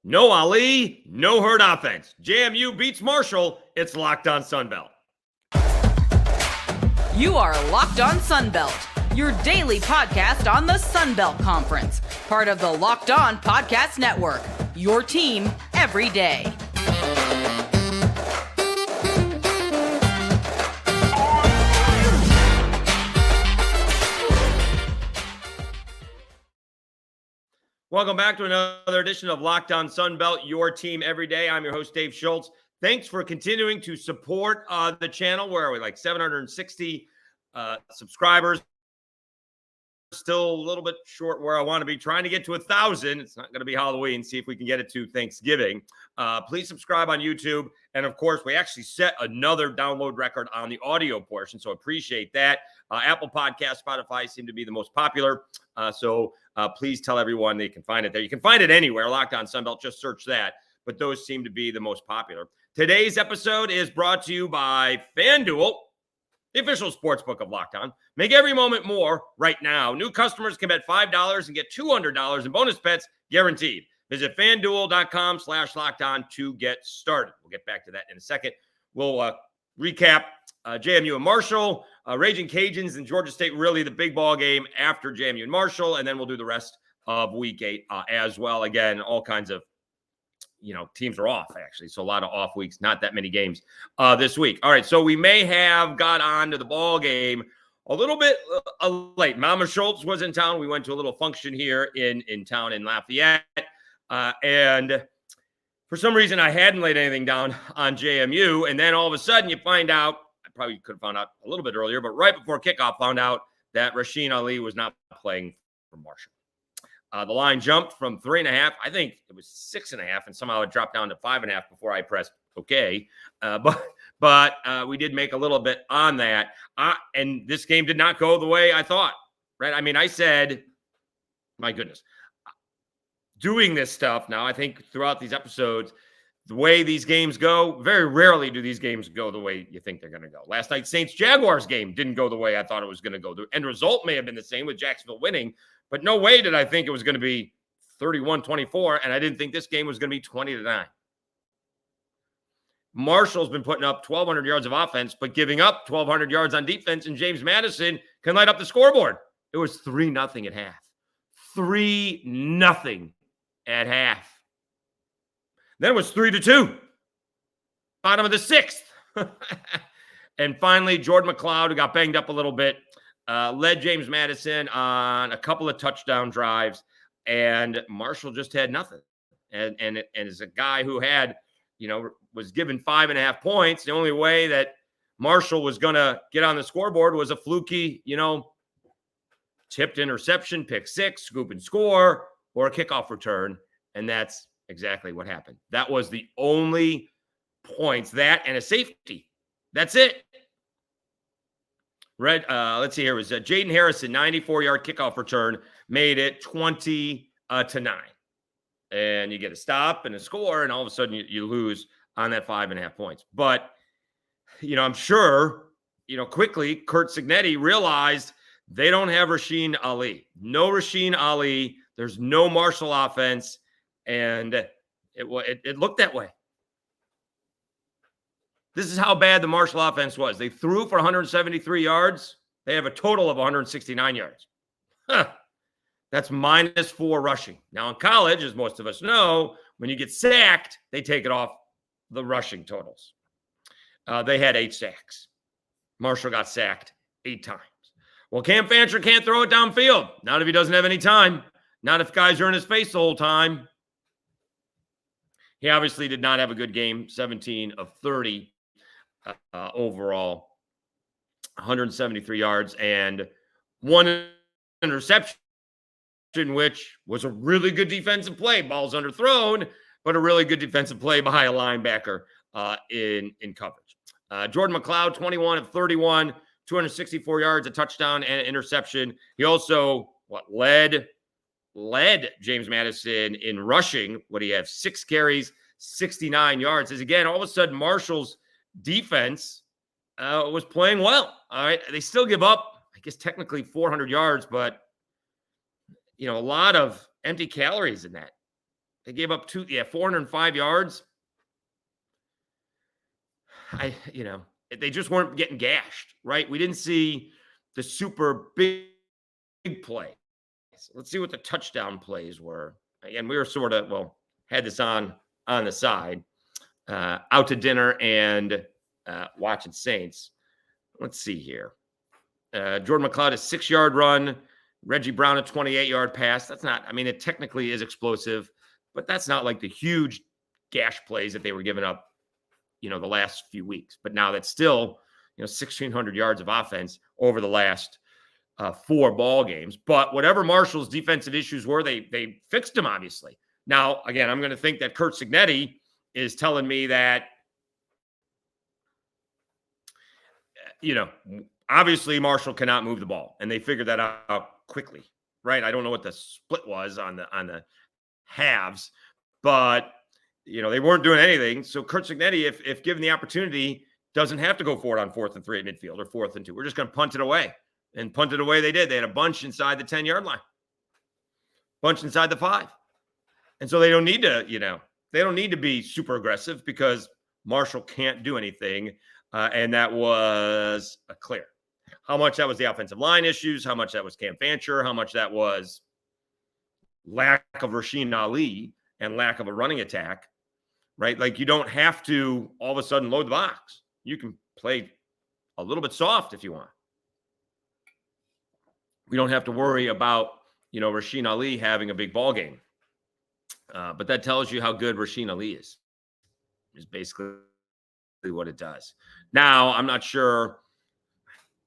No Ali, no Hurt offense. JMU beats Marshall. It's Locked On Sunbelt. You are Locked On Sunbelt, your daily podcast on the Sunbelt Conference, part of the Locked On Podcast Network, your team every day. Welcome back to another edition of Locked On Sunbelt, your team every day. I'm your host, Dave Schultz. Thanks for continuing to support the channel. Where are we? Like 760 subscribers. Still a little bit short where I want to be. Trying to get to 1,000. It's not going to be Halloween. See if we can get it to Thanksgiving. Please subscribe on YouTube. And, of course, we actually set another download record on the audio portion, so appreciate that. Apple Podcasts, Spotify seem to be the most popular. So please tell everyone they can find it there. You can find it anywhere. Locked On Sunbelt, just search that. But those seem to be the most popular. Today's episode is brought to you by FanDuel, the official sportsbook of Locked On. Make every moment more right now. New customers can bet $5 and get $200 in bonus bets guaranteed. Visit FanDuel.com/LockedOn to get started. We'll get back to that in a second. We'll recap JMU and Marshall, Ragin Cajuns and Georgia State, really the big ball game after JMU and Marshall, and then we'll do the rest of week 8 as well. Again, all kinds of, teams are off, actually, so a lot of off weeks, not that many games this week. All right, so we may have got on to the ball game a little bit late. Mama Schultz was in town. We went to a little function here in town in Lafayette, and for some reason, I hadn't laid anything down on JMU, and then all of a sudden you find out, I probably could have found out a little bit earlier, but right before kickoff, found out that Rasheen Ali was not playing for Marshall. The line jumped from 3.5, I think it was 6.5, and somehow it dropped down to 5.5 before I pressed OK. But we did make a little bit on that, and this game did not go the way I thought, right? I mean, I said, my goodness. Doing this stuff now, I think throughout these episodes, the way these games go, very rarely do these games go the way you think they're going to go. Last night's Saints-Jaguars game didn't go the way I thought it was going to go. The end result may have been the same with Jacksonville winning, but no way did I think it was going to be 31-24, and I didn't think this game was going to be 20-9. Marshall's been putting up 1,200 yards of offense, but giving up 1,200 yards on defense, and James Madison can light up the scoreboard. It was 3-0 at half. 3-0 at half. Then it was 3-2. Bottom of the 6th. And finally, Jordan McLeod, who got banged up a little bit, led James Madison on a couple of touchdown drives, and Marshall just had nothing. And as a guy who had, was given 5.5 points, the only way that Marshall was going to get on the scoreboard was a fluky, tipped interception, pick 6, scoop and score, or a kickoff return. And that's exactly what happened. That was the only points, that and a safety. That's it. Let's see here. It was Jaden Harrison, 94-yard kickoff return, made it 20-9. And you get a stop and a score, and all of a sudden you lose on that 5.5 points. But, I'm sure, quickly Curt Cignetti realized they don't have Rasheen Ali. No Rasheen Ali. There's no Marshall offense. And it looked that way. This is how bad the Marshall offense was. They threw for 173 yards. They have a total of 169 yards. That's -4 rushing. Now, in college, as most of us know, when you get sacked, they take it off the rushing totals. They had 8 sacks. Marshall got sacked 8 times. Well, Cam Fancher can't throw it downfield. Not if he doesn't have any time. Not if guys are in his face the whole time. He obviously did not have a good game, 17 of 30 overall, 173 yards, and 1 interception, which was a really good defensive play. Ball's underthrown, but a really good defensive play by a linebacker in coverage. Jordan McLeod, 21 of 31, 264 yards, a touchdown, and an interception. He also led James Madison in rushing. What do you have? 6 carries, 69 yards. As again, all of a sudden, Marshall's defense was playing well. All right. They still give up, I guess, technically 400 yards, but, a lot of empty calories in that. They gave up 405 yards. They just weren't getting gashed, right? We didn't see the super big plays. Let's see what the touchdown plays were. Again, we were had this on the side, out to dinner and watching Saints. Let's see here. Jordan McLeod, a 6-yard run. Reggie Brown, a 28-yard pass. That's not, it technically is explosive, but that's not like the huge gash plays that they were giving up, the last few weeks. But now that's still, 1,600 yards of offense over the last 4 ball games. But whatever Marshall's defensive issues were, they fixed them, obviously. Now, again, I'm going to think that Curt Cignetti is telling me that, obviously Marshall cannot move the ball, and they figured that out quickly, right? I don't know what the split was on the halves, but they weren't doing anything. So Curt Cignetti, if given the opportunity, doesn't have to go for it on 4th and 3 at midfield or 4th and 2. We're just going to punt it away, and punt it away. They did. They had a bunch inside the 10-yard line, bunch inside the 5, and so they don't need to be super aggressive because Marshall can't do anything. And that was a clear. How much that was the offensive line issues, how much that was Cam Fancher, how much that was lack of Rasheen Ali and lack of a running attack, right? Like, you don't have to all of a sudden load the box. You can play a little bit soft if you want. We don't have to worry about, Rasheen Ali having a big ball game. But that tells you how good Rasheen Ali is basically what it does. Now, I'm not sure,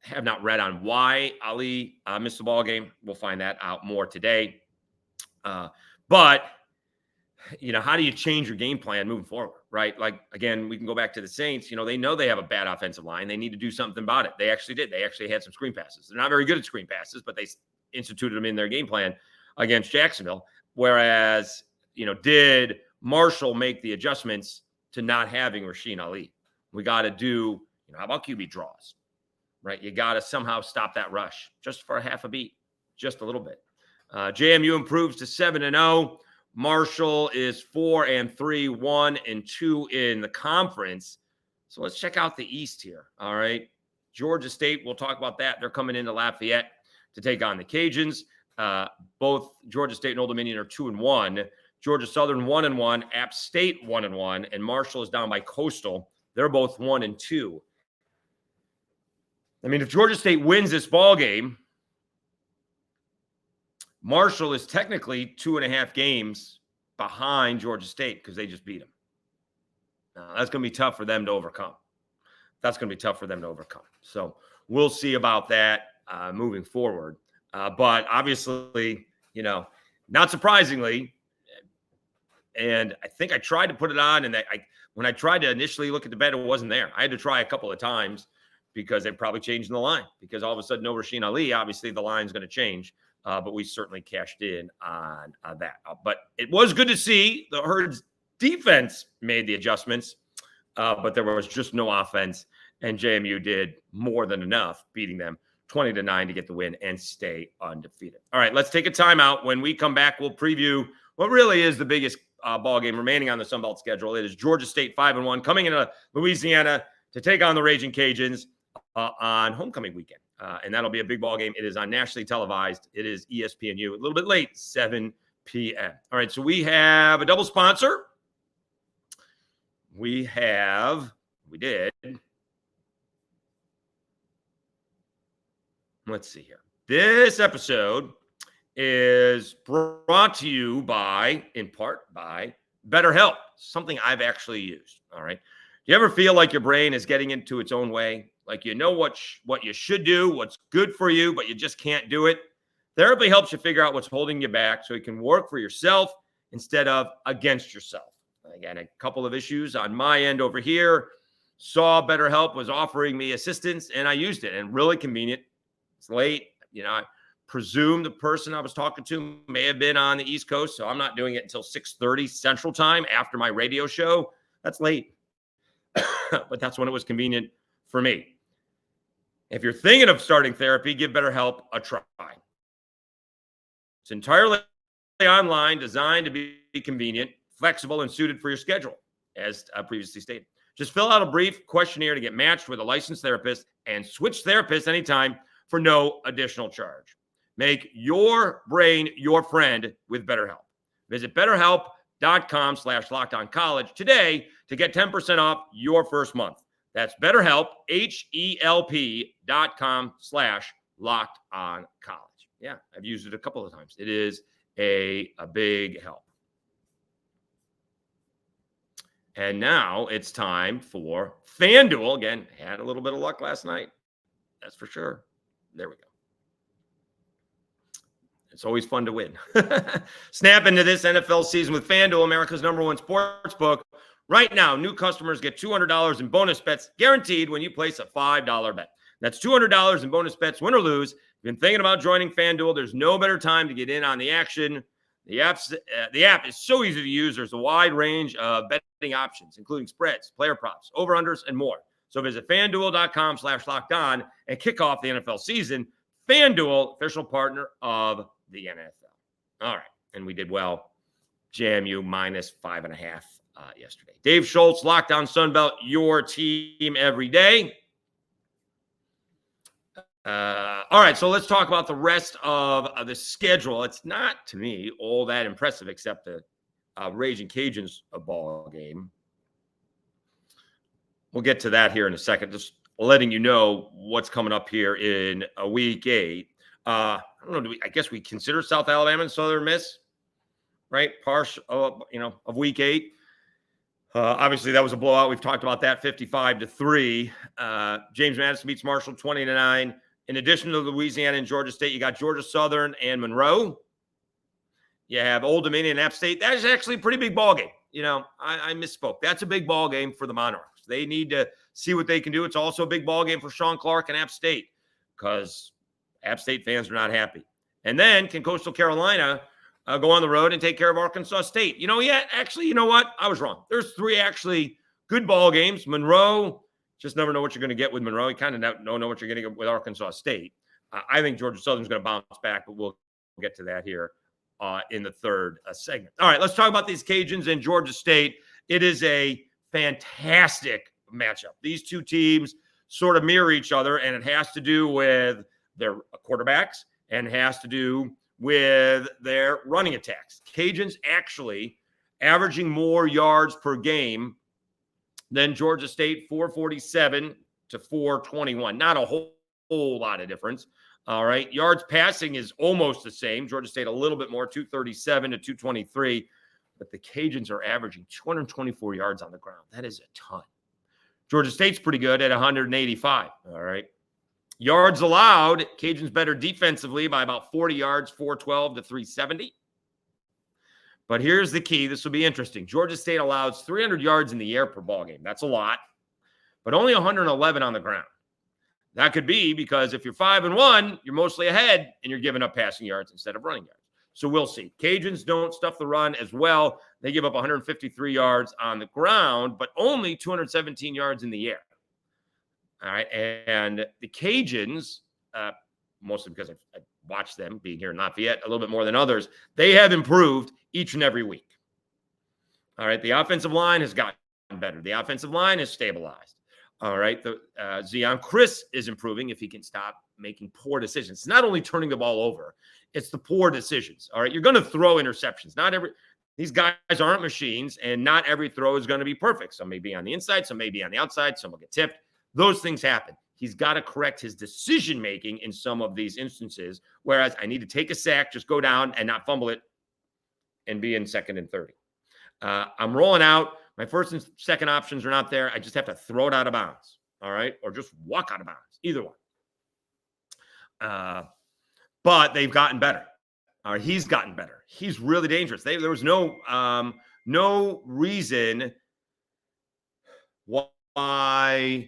have not read on why Ali missed the ball game. We'll find that out more today. But, how do you change your game plan moving forward, right? Like, again, we can go back to the Saints. They know they have a bad offensive line. They need to do something about it. They actually did. They actually had some screen passes. They're not very good at screen passes, but they instituted them in their game plan against Jacksonville. Whereas, did Marshall make the adjustments to not having Rasheen Ali? We got to do, how about QB draws, right? You got to somehow stop that rush just for a half a beat, just a little bit. JMU improves to 7-0. Marshall is 4-3, 1-2 in the conference. So let's check out the East here. All right. Georgia State, we'll talk about that. They're coming into Lafayette to take on the Cajuns. Both Georgia State and Old Dominion are 2-1. Georgia Southern 1-1, App State 1-1, and Marshall is down by Coastal. They're both 1-2. If Georgia State wins this ball game, Marshall is technically 2.5 games behind Georgia State because they just beat them. Now, that's going to be tough for them to overcome. So we'll see about that moving forward. But obviously, not surprisingly, and I think I tried to put it on, and when I tried to initially look at the bet, it wasn't there. I had to try a couple of times because they probably changed the line. Because all of a sudden, no Rasheen Ali, obviously the line's going to change. But we certainly cashed in on that. But it was good to see the Herd's defense made the adjustments, but there was just no offense, and JMU did more than enough, beating them 20-9 to get the win and stay undefeated. All right, let's take a timeout. When we come back, we'll preview what really is the biggest ball game remaining on the Sun Belt schedule. It is Georgia State 5-1 coming into Louisiana to take on the Ragin Cajuns on homecoming weekend. And that'll be a big ball game. It is on nationally televised. It is ESPNU, a little bit late, 7 p.m. All right, so we have a double sponsor. We did. Let's see here. This episode is brought to you in part by Betterhelp, something I've actually used. All right. Do you ever feel like your brain is getting into its own way? Like what you should do, what's good for you, but you just can't do it? Therapy helps you figure out what's holding you back so you can work for yourself instead of against yourself. Again, a couple of issues on my end over here. Saw Betterhelp was offering me assistance, and I used it, and really convenient. It's late. I presume the person I was talking to may have been on the East Coast, so I'm not doing it until 6:30 Central Time after my radio show. That's late, but that's when it was convenient for me. If you're thinking of starting therapy, give BetterHelp a try. It's entirely online, designed to be convenient, flexible, and suited for your schedule, as previously stated. Just fill out a brief questionnaire to get matched with a licensed therapist and switch therapists anytime for no additional charge. Make your brain your friend with BetterHelp. Visit BetterHelp.com/LockedOnCollege today to get 10% off your first month. That's BetterHelp, HELP.com/LockedOnCollege. Yeah, I've used it a couple of times. It is a big help. And now it's time for FanDuel. Again, had a little bit of luck last night. That's for sure. There we go. It's always fun to win. Snap into this NFL season with FanDuel, America's #1 sports book. Right now, new customers get $200 in bonus bets guaranteed when you place a $5 bet. That's $200 in bonus bets, win or lose. If you've been thinking about joining FanDuel, there's no better time to get in on the action. The app is so easy to use. There's a wide range of betting options, including spreads, player props, over-unders, and more. So visit FanDuel.com/LockedOn and kick off the NFL season. FanDuel, official partner of the NFL. All right. And we did well. JMU -5.5 yesterday. Dave Schultz, Locked On Sunbelt, your team every day. All right, so let's talk about the rest of the schedule. It's not, to me, all that impressive except the Ragin Cajuns ball game. We'll get to that here in a second. Just letting you know what's coming up here in week 8. I don't know. I guess we consider South Alabama and Southern Miss, right? Of week 8. Obviously, that was a blowout. We've talked about that, 55-3. James Madison beats Marshall 20-9. In addition to Louisiana and Georgia State, you got Georgia Southern and Monroe. You have Old Dominion and App State. That is actually a pretty big ball game. I misspoke. That's a big ball game for the Monarchs. They need to see what they can do. It's also a big ball game for Sean Clark and App State because App State fans are not happy. And then can Coastal Carolina go on the road and take care of Arkansas State? You know what? I was wrong. There's 3 actually good ball games. Monroe, just never know what you're going to get with Monroe. You kind of don't know what you're going to get with Arkansas State. I think Georgia Southern's going to bounce back, but we'll get to that here in the third segment. All right, let's talk about these Cajuns and Georgia State. It is a fantastic matchup. These two teams sort of mirror each other, and it has to do with their quarterbacks and has to do with their running attacks. Cajuns actually averaging more yards per game than Georgia State, 447 to 421. Not a whole lot of difference. All right. Yards passing is almost the same. Georgia State a little bit more, 237 to 223. But the Cajuns are averaging 224 yards on the ground. That is a ton. Georgia State's pretty good at 185. All right. Yards allowed, Cajuns better defensively by about 40 yards, 412 to 370. But here's the key. This will be interesting. Georgia State allows 300 yards in the air per ball game. That's a lot, but only 111 on the ground. That could be because if you're 5-1, you're mostly ahead and you're giving up passing yards instead of running yards. So we'll see. Cajuns don't stuff the run as well. They give up 153 yards on the ground, but only 217 yards in the air. All right. And the Cajuns, mostly because I watched them being here in Lafayette a little bit more than others, they have improved each and every week. All right. The offensive line has gotten better. The offensive line is stabilized. All right. The Zion Chris is improving if he can stop making poor decisions. It's not only turning the ball over, it's the poor decisions. All right. You're going to throw interceptions. These guys aren't machines, and not every throw is going to be perfect. Some may be on the inside, some may be on the outside, some will get tipped. Those things happen. He's got to correct his decision-making in some of these instances, whereas I need to take a sack, just go down and not fumble it and be in 2nd and 30. I'm rolling out. My first and second options are not there. I just have to throw it out of bounds, all right, or just walk out of bounds, either one. But they've gotten better. All right, he's gotten better. He's really dangerous. There was no reason why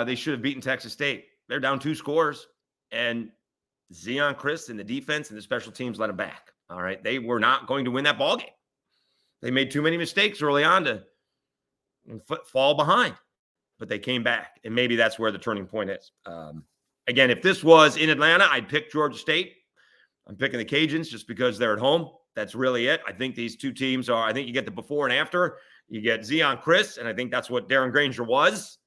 they should have beaten Texas State. They're down 2 scores, and Zion Chris and the defense and the special teams let them back. All right, they were not going to win that ball game. They made too many mistakes early on to fall behind, but they came back, and maybe that's where the turning point is. Again, if this was in Atlanta, I'd pick Georgia State. I'm picking the Cajuns just because they're at home. That's really it. I think these two teams are, I think you get the before and after. You get Zeon Chris, and I think that's what Darren Granger was.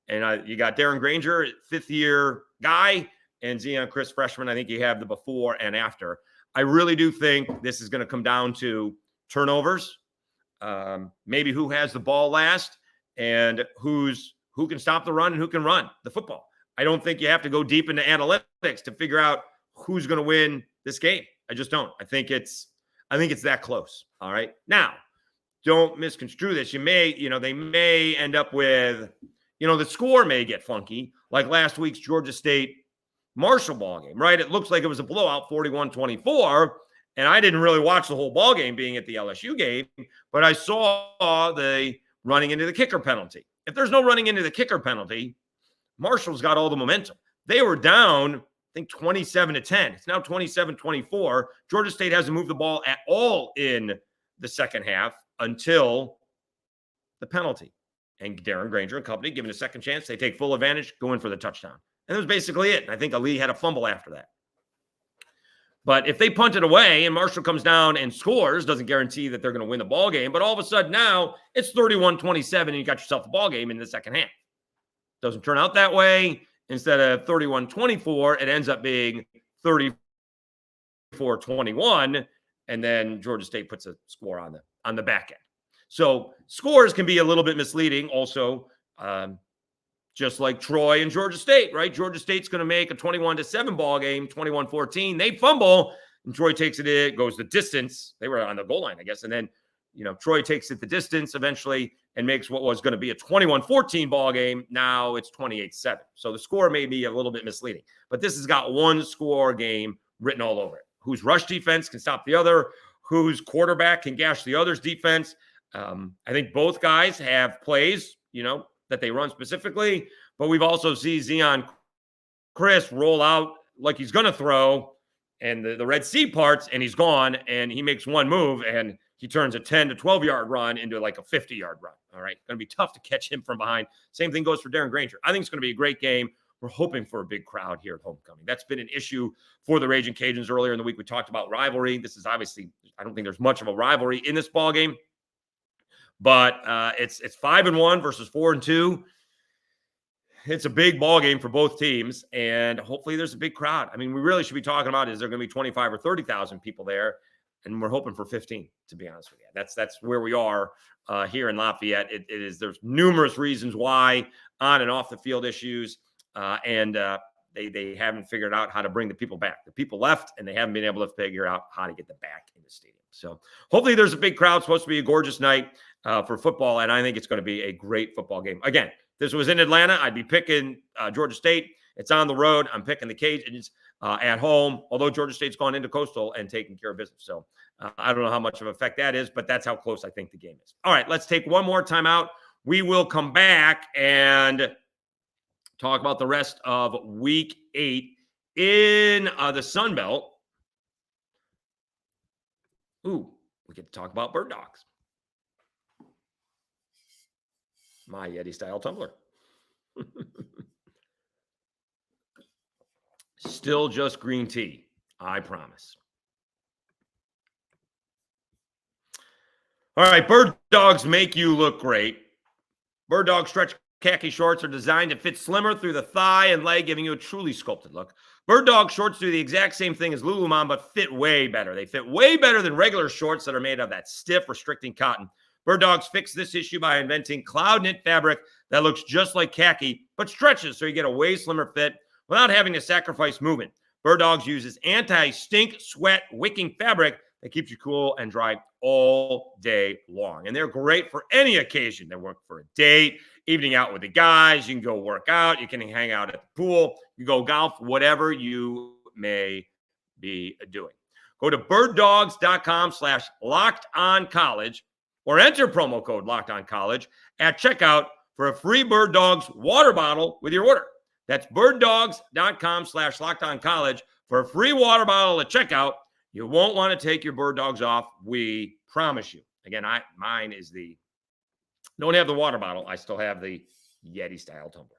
And you got Darren Granger, fifth-year guy, and Zeon Chris, freshman. I think you have the before and after. I really do think this is going to come down to turnovers, maybe who has the ball last, and who can stop the run and who can run the football. I don't think you have to go deep into analytics to figure out who's going to win this game. I just don't. I think it's that close. All right. Now, don't misconstrue this. They may end up with, the score may get funky, like last week's Georgia State Marshall ball game, right? It looks like it was a blowout, 41-24. And I didn't really watch the whole ball game being at the LSU game, but I saw the running into the kicker penalty. If there's no running into the kicker penalty, Marshall's got all the momentum. They were down, I think, 27-10. It's now 27-24. Georgia State hasn't moved the ball at all in the second half until the penalty. And Darren Granger and company, given a second chance, they take full advantage, go in for the touchdown. And that was basically it. And I think Ali had a fumble after that. But if they punt it away and Marshall comes down and scores, doesn't guarantee that they're going to win the ball game. But all of a sudden now it's 31-27 and you got yourself a ball game in the second half. Doesn't turn out that way. Instead of 31-24, it ends up being 34-21. And then Georgia State puts a score on the back end. So scores can be a little bit misleading also, just like Troy and Georgia State, right? Georgia State's going to make a 21-7 ball game, 21-14. They fumble, and Troy takes it goes the distance. They were on the goal line, I guess. And then, Troy takes it the distance eventually and makes what was going to be a 21-14 ball game. Now it's 28-7. So the score may be a little bit misleading. But this has got one score game written all over it. Whose rush defense can stop the other, whose quarterback can gash the other's defense. I think both guys have plays, that they run specifically, but we've also seen Zeon Chris roll out like he's going to throw, and the Red Sea parts, and he's gone, and he makes one move, and he turns a 10 to 12-yard run into like a 50-yard run. All right, going to be tough to catch him from behind. Same thing goes for Darren Granger. I think it's going to be a great game. We're hoping for a big crowd here at homecoming. That's been an issue for the Ragin' Cajuns. Earlier in the week, we talked about rivalry. This is obviously, I don't think there's much of a rivalry in this ball game. But it's 5-1 versus 4-2. It's a big ball game for both teams, and hopefully there's a big crowd. I mean, we really should be talking about, is there going to be 25 or 30,000 people there? And we're hoping for 15, to be honest with you. That's where we are here in Lafayette. There's numerous reasons why, on and off the field issues, and they haven't figured out how to bring the people back. The people left, and they haven't been able to figure out how to get them back in the stadium. So hopefully there's a big crowd. It's supposed to be a gorgeous night for football, and I think it's going to be a great football game. Again, if this was in Atlanta, I'd be picking Georgia State. It's on the road. I'm picking the Cajuns at home, although Georgia State's gone into Coastal and taking care of business. So I don't know how much of an effect that is, but that's how close I think the game is. All right, let's take one more timeout. We will come back and talk about the rest of Week 8 in the Sun Belt. Ooh, we get to talk about Birddogs. My Yeti-style tumbler. Still just green tea, I promise. All right, Birddogs make you look great. Birddog stretch khaki shorts are designed to fit slimmer through the thigh and leg, giving you a truly sculpted look. Birddog shorts do the exact same thing as Lululemon, but fit way better. They fit way better than regular shorts that are made of that stiff, restricting cotton. Birddogs fixed this issue by inventing cloud knit fabric that looks just like khaki, but stretches so you get a way slimmer fit without having to sacrifice movement. Birddogs uses anti-stink, sweat, wicking fabric that keeps you cool and dry all day long. And they're great for any occasion. They work for a date, evening out with the guys. You can go work out. You can hang out at the pool. You go golf, whatever you may be doing. Go to birddogs.com/lockedoncollege or enter promo code LOCKEDONCollege at checkout for a free Birddogs water bottle with your order. That's birddogs.com/lockedoncollege for a free water bottle at checkout. You won't want to take your Birddogs off. We promise you. Again, mine is don't have the water bottle. I still have the Yeti-style tumbler.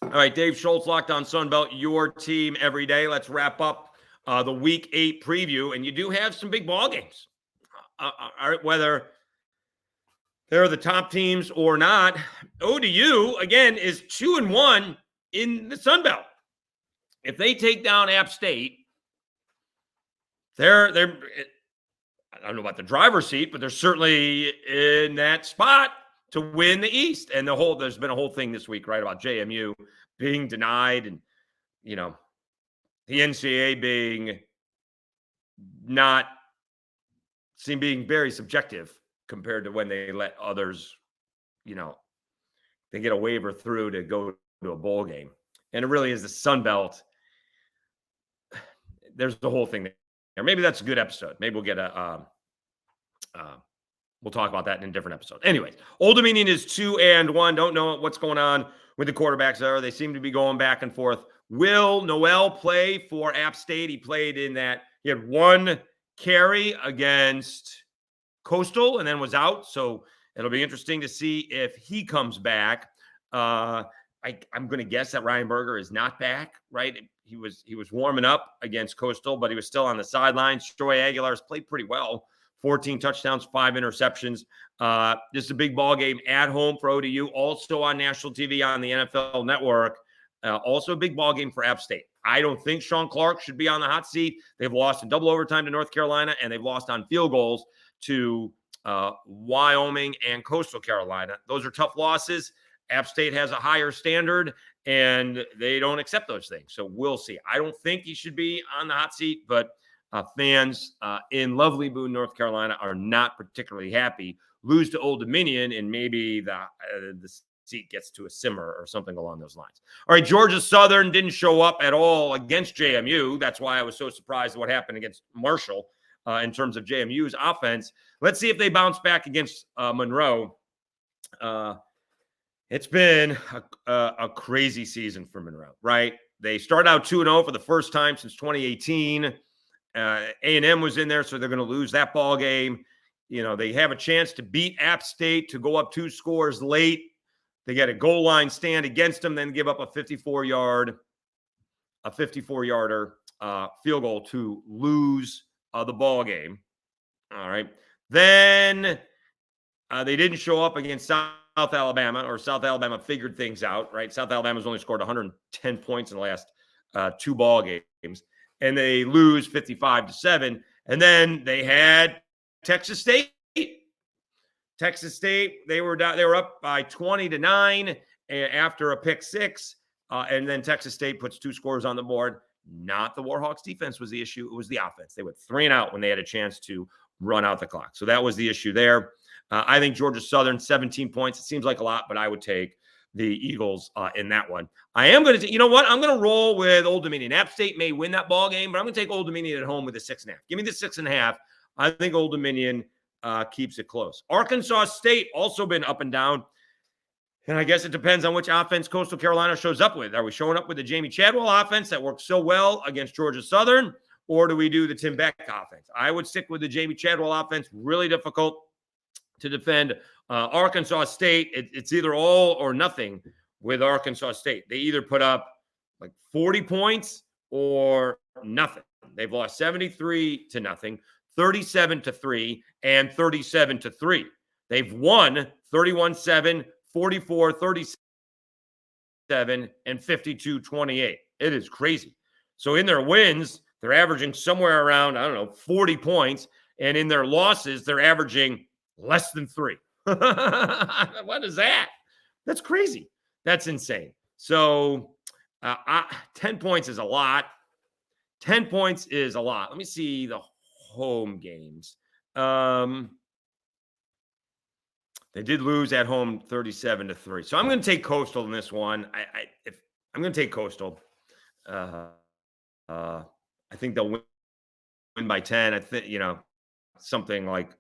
All right, Dave Schultz, Locked On Sunbelt, your team every day. Let's wrap up the Week 8 preview, and you do have some big ball games. Whether they're the top teams or not, ODU, again, is 2-1 in the Sun Belt. If they take down App State, they're I don't know about the driver's seat, but they're certainly in that spot to win the East. And there's been a whole thing this week, right, about JMU being denied and, you know, the NCAA being being very subjective compared to when they let others, you know, they get a waiver through to go to a bowl game. And it really is the Sun Belt. There's the whole thing there. Maybe that's a good episode. Maybe we'll get we'll talk about that in a different episode. Anyways, Old Dominion is 2-1. Don't know what's going on with the quarterbacks there. They seem to be going back and forth. Will Noel play for App State? He played in that. He had one carry against Coastal and then was out. So it'll be interesting to see if he comes back. I'm going to guess that Ryan Berger is not back, right? He was warming up against Coastal, but he was still on the sidelines. Troy Aguilar's played pretty well. 14 touchdowns, 5 interceptions. This is a big ball game at home for ODU, also on national TV on the NFL Network. Also a big ball game for App State. I don't think Sean Clark should be on the hot seat. They've lost in double overtime to North Carolina, and they've lost on field goals to Wyoming and Coastal Carolina. Those are tough losses. App State has a higher standard, and they don't accept those things. So we'll see. I don't think he should be on the hot seat, but fans in lovely Boone, North Carolina are not particularly happy. Lose to Old Dominion, and maybe the seat gets to a simmer or something along those lines. All right, Georgia Southern didn't show up at all against JMU. That's why I was so surprised at what happened against Marshall in terms of JMU's offense. Let's see if they bounce back against Monroe. It's been a crazy season for Monroe, right? They started out 2-0 for the first time since 2018. A&M was in there, so they're going to lose that ball game. You know, they have a chance to beat App State, to go up 2 scores late. They get a goal line stand against them, then give up a 54-yarder field goal to lose the ball game. All right. Then they didn't show up against South Alabama, or South Alabama figured things out, right? South Alabama's only scored 110 points in the last 2 ball games, and they lose 55-7. And then they had Texas State. Texas State, they were up by 20-9 after a pick 6, and then Texas State puts 2 scores on the board. Not the Warhawks defense was the issue. It was the offense. They went 3 and out when they had a chance to run out the clock. So that was the issue there. I think Georgia Southern, 17 points. It seems like a lot, but I would take the Eagles in that one. I am going to, you know what? I'm going to roll with Old Dominion. App State may win that ball game, but I'm going to take Old Dominion at home with a 6.5. Give me the 6.5. I think Old Dominion keeps it close. Arkansas State also been up and down. And I guess it depends on which offense Coastal Carolina shows up with. Are we showing up with the Jamie Chadwell offense that works so well against Georgia Southern, or do we do the Tim Beck offense? I would stick with the Jamie Chadwell offense. Really difficult to defend Arkansas State. It's either all or nothing with Arkansas State. They either put up like 40 points or nothing. They've lost 73-0, 37-3, and 37-3. They've won 31-7, 44-37, and 52-28. It is crazy. So in their wins, they're averaging somewhere around, 40 points. And in their losses, they're averaging less than 3. What is that? That's crazy. That's insane. So 10 points is a lot. 10 points is a lot. Let me see the home games. They did lose at home 37-3. So I'm going to take Coastal in this one. I'm going to take Coastal. I think they'll win by 10. I think, something like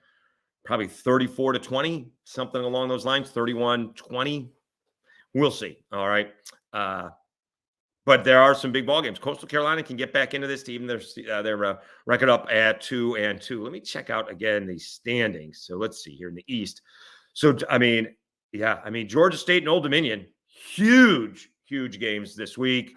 probably 34-20, something along those lines, 31-20. We'll see. All right. But there are some big ball games. Coastal Carolina can get back into this team. They're record up at 2-2. Let me check out again the standings. So let's see here in the East. So, Georgia State and Old Dominion, huge games this week.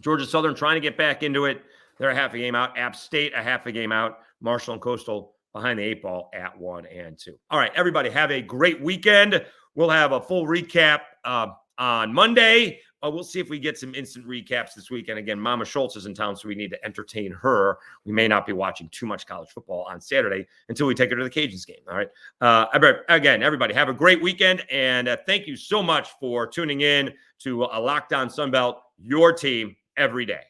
Georgia Southern trying to get back into it. they're a half a game out. App State, a half a game out. Marshall and Coastal behind the 8 ball at 1 and 2. All right, everybody, have a great weekend. We'll have a full recap on Monday. We'll see if we get some instant recaps this weekend. Again, Mama Schultz is in town, so we need to entertain her. We may not be watching too much college football on Saturday until we take her to the Cajuns game. All right. Again, everybody, have a great weekend, and thank you so much for tuning in to Locked On Sunbelt, your team every day.